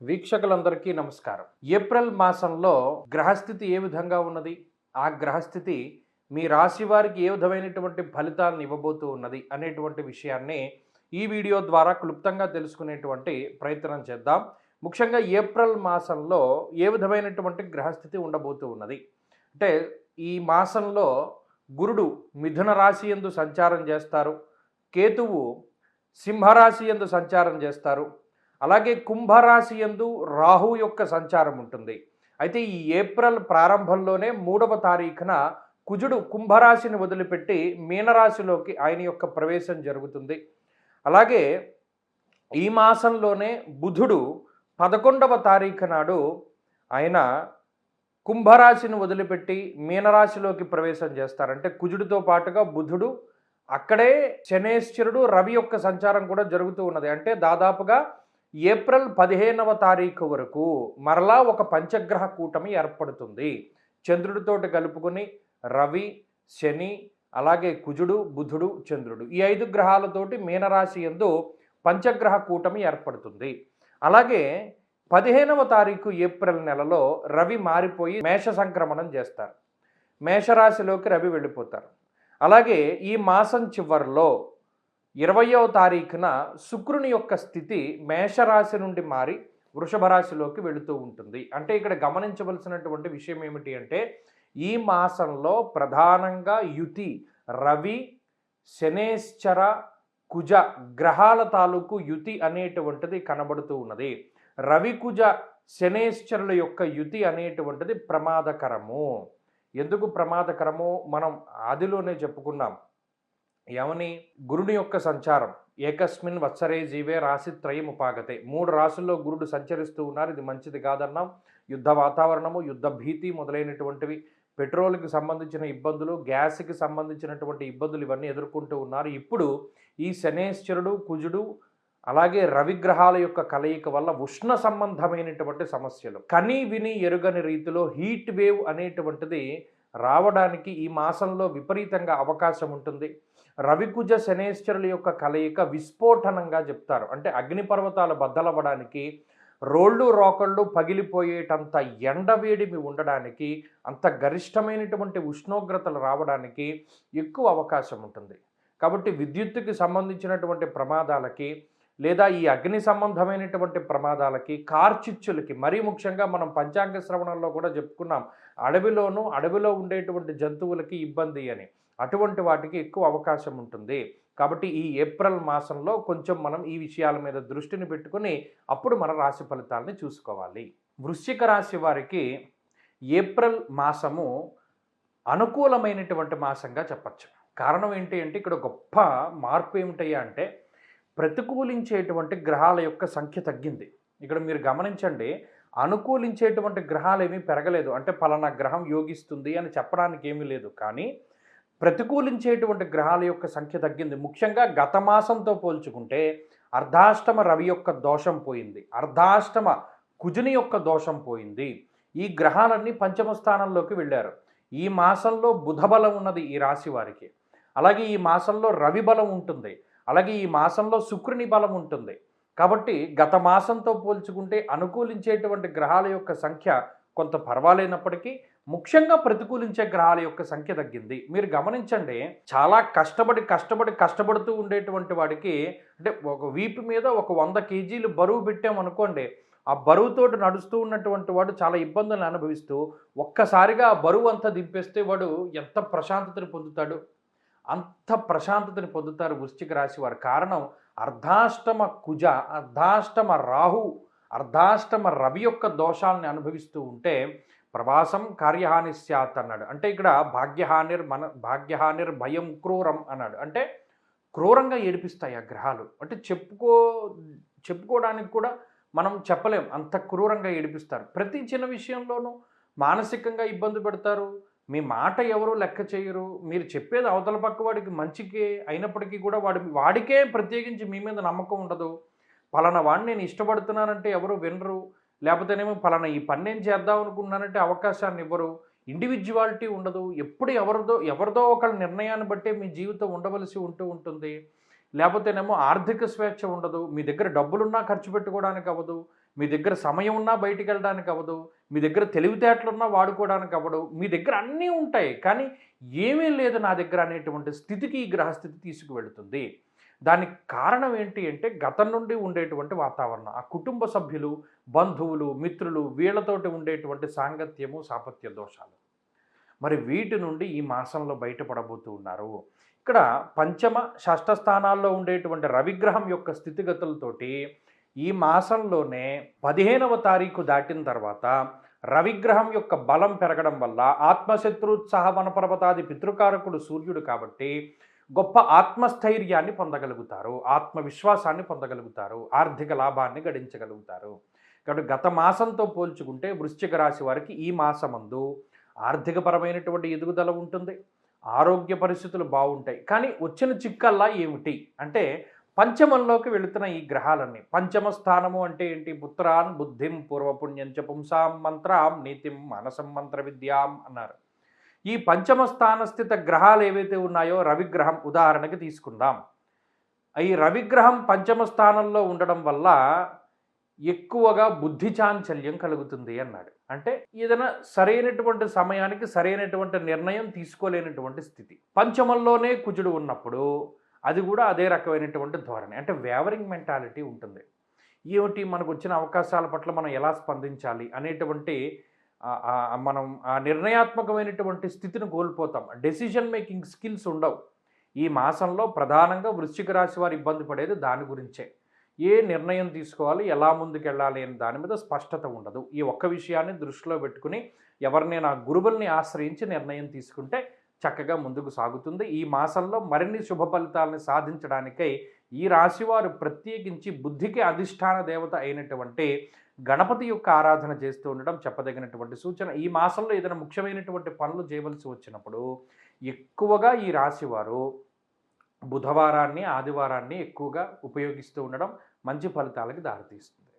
వీక్షకులందరికీ నమస్కారం. ఏప్రిల్ మాసంలో గ్రహస్థితి ఏ విధంగా ఉన్నది? ఆ గ్రహస్థితి మీ రాశి వారికి ఏ విధమైనటువంటి ఫలితాలను ఇవ్వబోతూ ఉన్నది అనేటువంటి విషయాన్ని ఈ వీడియో ద్వారా క్లుప్తంగా తెలుసుకునేటువంటి ప్రయత్నం చేద్దాం. ముఖ్యంగా ఏప్రిల్ మాసంలో ఏ విధమైనటువంటి గ్రహస్థితి ఉండబోతూ ఉన్నది అంటే, ఈ మాసంలో గురుడు మిథున రాశి యందు సంచారం చేస్తారు, కేతువు సింహరాశి యందు సంచారం చేస్తారు, అలాగే కుంభరాశి యందు రాహు యొక్క సంచారం ఉంటుంది. అయితే ఈ ఏప్రిల్ ప్రారంభంలోనే 3వ తారీఖున కుజుడు కుంభరాశిని వదిలిపెట్టి మీనరాశిలోకి ఆయన యొక్క ప్రవేశం జరుగుతుంది. అలాగే ఈ మాసంలోనే బుధుడు 11వ తారీఖు నాడు ఆయన కుంభరాశిని వదిలిపెట్టి మీనరాశిలోకి ప్రవేశం చేస్తారు. అంటే కుజుడితో పాటుగా బుధుడు, అక్కడే శనేశ్వరుడు, రవి యొక్క సంచారం కూడా జరుగుతూ ఉన్నది. అంటే దాదాపుగా ఏప్రిల్ 15వ తారీఖు వరకు మరలా ఒక పంచగ్రహ కూటమి ఏర్పడుతుంది. చంద్రుడితోటి కలుపుకొని రవి, శని, అలాగే కుజుడు, బుధుడు, చంద్రుడు, ఈ 5 గ్రహాలతోటి మీనరాశి యందు పంచగ్రహ కూటమి ఏర్పడుతుంది. అలాగే 15వ తారీఖు ఏప్రిల్ నెలలో రవి మారిపోయి మేష సంక్రమణం చేస్తారు. మేషరాశిలోకి రవి వెళ్ళిపోతారు. అలాగే ఈ మాసం చివరిలో 20వ తారీఖున శుక్రుని యొక్క స్థితి మేషరాశి నుండి మారి వృషభ రాశిలోకి వెళుతూ ఉంటుంది. అంటే ఇక్కడ గమనించవలసినటువంటి విషయం ఏమిటి అంటే, ఈ మాసంలో ప్రధానంగా యుతి రవి, శనేశ్చర, కుజ గ్రహాల తాలూకు యుతి అనేటువంటిది కనబడుతూ ఉన్నది. రవి, కుజ, శనేశ్చరుల యొక్క యుతి అనేటువంటిది ప్రమాదకరము. ఎందుకు ప్రమాదకరము మనం ఆదిలోనే చెప్పుకున్నాం. ఏమని? గురుని యొక్క సంచారం ఏకస్మిన్ వత్సరే జీవే రాశిత్రయం ఉపాగతే. 3 రాశుల్లో గురుడు సంచరిస్తూ ఉన్నారు. ఇది మంచిది కాదన్నాం. యుద్ధ వాతావరణము, యుద్ధ భీతి మొదలైనటువంటివి, పెట్రోల్కి సంబంధించిన ఇబ్బందులు, గ్యాస్కి సంబంధించినటువంటి ఇబ్బందులు ఇవన్నీ ఎదుర్కొంటూ ఉన్నారు. ఇప్పుడు ఈ శనేశ్వరుడు, కుజుడు, అలాగే రవిగ్రహాల యొక్క కలయిక వల్ల ఉష్ణ సంబంధమైనటువంటి సమస్యలు, కని విని ఎరుగని రీతిలో హీట్ వేవ్ అనేటువంటిది రావడానికి ఈ మాసంలో విపరీతంగా అవకాశం ఉంటుంది. రవికుజ శనేశ్వరుల యొక్క కలయిక విస్ఫోటనంగా చెప్తారు. అంటే అగ్నిపర్వతాలు బద్దలవ్వడానికి, రోళ్ళు రోకళ్ళు పగిలిపోయేటంత ఎండవేడిమి ఉండడానికి, అంత గరిష్టమైనటువంటి ఉష్ణోగ్రతలు రావడానికి ఎక్కువ అవకాశం ఉంటుంది. కాబట్టి విద్యుత్తుకి సంబంధించినటువంటి ప్రమాదాలకి, లేదా ఈ అగ్ని సంబంధమైనటువంటి ప్రమాదాలకి, కార్చిచ్చులకి, మరీ ముఖ్యంగా మనం పంచాంగ శ్రవణంలో కూడా చెప్పుకున్నాం, అడవిలో ఉండేటువంటి జంతువులకి ఇబ్బంది అని, అటువంటి వాటికి ఎక్కువ అవకాశం ఉంటుంది. కాబట్టి ఈ ఏప్రిల్ మాసంలో కొంచెం మనం ఈ విషయాల మీద దృష్టిని పెట్టుకుని అప్పుడు మన రాశి ఫలితాలని చూసుకోవాలి. వృశ్చిక రాశి వారికి ఏప్రిల్ మాసము అనుకూలమైనటువంటి మాసంగా చెప్పచ్చు. కారణం ఏంటి అంటే, ఇక్కడ గొప్ప మార్పు ఏమిటయ్యా అంటే, ప్రతికూలించేటువంటి గ్రహాల యొక్క సంఖ్య తగ్గింది. ఇక్కడ మీరు గమనించండి, అనుకూలించేటువంటి గ్రహాలు ఏమీ పెరగలేదు. అంటే పలానా గ్రహం యోగిస్తుంది అని చెప్పడానికి ఏమీ లేదు. కానీ ప్రతికూలించేటువంటి గ్రహాల యొక్క సంఖ్య తగ్గింది. ముఖ్యంగా గత మాసంతో పోల్చుకుంటే అర్ధాష్టమ రవి యొక్క దోషం పోయింది, అర్ధాష్టమ కుజుని యొక్క దోషం పోయింది. ఈ గ్రహాలన్నీ పంచమ స్థానంలోకి వెళ్ళారు. ఈ మాసంలో బుధ బలం ఉన్నది ఈ రాశి వారికి. అలాగే ఈ మాసంలో రవి బలం ఉంటుంది. అలాగే ఈ మాసంలో శుక్రుని బలం ఉంటుంది. కాబట్టి గత మాసంతో పోల్చుకుంటే అనుకూలించేటువంటి గ్రహాల యొక్క సంఖ్య కొంత పర్వాలేనప్పటికీ ముఖ్యంగా ప్రతికూలించే గ్రహాల యొక్క సంఖ్య తగ్గింది. మీరు గమనించండి, చాలా కష్టపడుతూ ఉండేటువంటి వాడికి, అంటే ఒక వీపు మీద ఒక 100 కేజీలు బరువు పెట్టామనుకోండి, ఆ బరువుతోటి నడుస్తూ ఉన్నటువంటి వాడు చాలా ఇబ్బందులను అనుభవిస్తూ ఒక్కసారిగా ఆ బరువు అంతా దింపేస్తే వాడు ఎంత ప్రశాంతతని పొందుతాడు? అంత ప్రశాంతతని పొందుతారు వృశ్చిక రాశి వారు. కారణం అర్ధాష్టమ కుజ, అర్ధాష్టమ రాహు, అర్ధాష్టమ రవి యొక్క దోషాలని అనుభవిస్తూ ఉంటే ప్రవాసం కార్యహాని స్యాత్ అన్నాడు. అంటే ఇక్కడ భాగ్యహానిర్ భయం క్రూరం అన్నాడు. అంటే క్రూరంగా ఏడిపిస్తాయి ఆ గ్రహాలు. అంటే చెప్పుకోవడానికి కూడా మనం చెప్పలేం, అంత క్రూరంగా ఏడిపిస్తారు. ప్రతి చిన్న విషయంలోనూ మానసికంగా ఇబ్బంది పెడతారు. మీ మాట ఎవరు లెక్క చేయరు. మీరు చెప్పేది అవతల పక్క వాడికి మంచికే అయినప్పటికీ కూడా వాడికే ప్రత్యేకించి మీ మీద నమ్మకం ఉండదు. పలానా వాడిని నేను ఇష్టపడుతున్నానంటే ఎవరు వినరు. లేకపోతేనేమో పలానా ఈ పని నేను చేద్దాం అనుకున్నానంటే అవకాశాన్ని ఇవ్వరు. ఇండివిజువాలిటీ ఉండదు. ఎప్పుడు ఎవరిదో ఒకళ్ళ నిర్ణయాన్ని బట్టే మీ జీవితం ఉండవలసి ఉంటుంది. లేకపోతేనేమో ఆర్థిక స్వేచ్ఛ ఉండదు. మీ దగ్గర డబ్బులున్నా ఖర్చు పెట్టుకోవడానికి అవ్వదు. మీ దగ్గర సమయం ఉన్నా బయటికెళ్ళడానికి అవ్వదు. మీ దగ్గర తెలివితేటలున్నా వాడుకోవడానికి అవ్వదు. మీ దగ్గర అన్నీ ఉంటాయి. కానీ ఏమీ లేదు నా దగ్గర అనేటువంటి స్థితికి ఈ గ్రహస్థితి తీసుకువెళుతుంది. దానికి కారణం ఏంటి అంటే గతం నుండి ఉండేటువంటి వాతావరణం. ఆ కుటుంబ సభ్యులు, బంధువులు, మిత్రులు వీళ్ళతోటి ఉండేటువంటి సాంగత్యము, సాపత్య దోషాలు. మరి వీటి నుండి ఈ మాసంలో బయటపడబోతూ ఉన్నారు. ఇక్కడ పంచమ, షష్ఠ స్థానాల్లో ఉండేటువంటి రవిగ్రహం యొక్క స్థితిగతులతోటి ఈ మాసంలోనే 15వ తారీఖు దాటిన తర్వాత రవిగ్రహం యొక్క బలం పెరగడం వల్ల ఆత్మశత్రుత్సాహ వనపర్వతాది పితృకారకుడు సూర్యుడు కాబట్టి గొప్ప ఆత్మస్థైర్యాన్ని పొందగలుగుతారు, ఆత్మవిశ్వాసాన్ని పొందగలుగుతారు, ఆర్థిక లాభాన్ని గడించగలుగుతారు. కాబట్టి గత మాసంతో పోల్చుకుంటే వృశ్చిక రాశి వారికి ఈ మాసమందు ఆర్థికపరమైనటువంటి ఎదుగుదల ఉంటుంది, ఆరోగ్య పరిస్థితులు బాగుంటాయి. కానీ వచ్చిన చిక్కల్లా ఏమిటి అంటే పంచమంలోకి వెళుతున్న ఈ గ్రహాలన్నీ. పంచమ స్థానము అంటే ఏంటి? పుత్రాన్ బుద్ధిం పూర్వపుణ్యంచ పుంసాం మంత్రాం నీతిం మానసం మంత్ర విద్యాం అన్నారు. ఈ పంచమ స్థానస్థిత గ్రహాలు ఏవైతే ఉన్నాయో రవిగ్రహం ఉదాహరణకి తీసుకుందాం. ఈ రవిగ్రహం పంచమ స్థానంలో ఉండడం వల్ల ఎక్కువగా బుద్ధి చాంచల్యం కలుగుతుంది అన్నాడు. అంటే ఏదైనా సరైనటువంటి సమయానికి సరైనటువంటి నిర్ణయం తీసుకోలేనటువంటి స్థితి. పంచమంలోనే కుజుడు ఉన్నప్పుడు అది కూడా అదే రకమైనటువంటి ధోరణి, అంటే వేవరింగ్ మెంటాలిటీ ఉంటుంది. ఏమిటి మనకు వచ్చిన అవకాశాల పట్ల మనం ఎలా స్పందించాలి అనేటువంటి మనం ఆ నిర్ణయాత్మకమైనటువంటి స్థితిని కోల్పోతాం. డెసిషన్ మేకింగ్ స్కిల్స్ ఉండవు. ఈ మాసంలో ప్రధానంగా వృశ్చిక రాశి వారు ఇబ్బంది పడేది దాని గురించే. ఏ నిర్ణయం తీసుకోవాలి, ఎలా ముందుకెళ్ళాలి అనే దాని మీద స్పష్టత ఉండదు. ఈ ఒక్క విషయాన్ని దృష్టిలో పెట్టుకుని ఎవరినైనా గురువుల్ని ఆశ్రయించి నిర్ణయం తీసుకుంటే చక్కగా ముందుకు సాగుతుంది. ఈ మాసంలో మరిన్ని శుభ ఫలితాలను సాధించడానికై ఈ రాశివారు ప్రత్యేకించి బుద్ధికి అధిష్టాన దేవత అయినటువంటి గణపతి యొక్క ఆరాధన చేస్తూ ఉండడం చెప్పదగినటువంటి సూచన. ఈ మాసంలో ఏదైనా ముఖ్యమైనటువంటి పనులు చేయవలసి వచ్చినప్పుడు ఎక్కువగా ఈ రాశివారు బుధవారాన్ని, ఆదివారాన్ని ఎక్కువగా ఉపయోగిస్తూ ఉండడం మంచి ఫలితాలకు దారితీస్తుంది.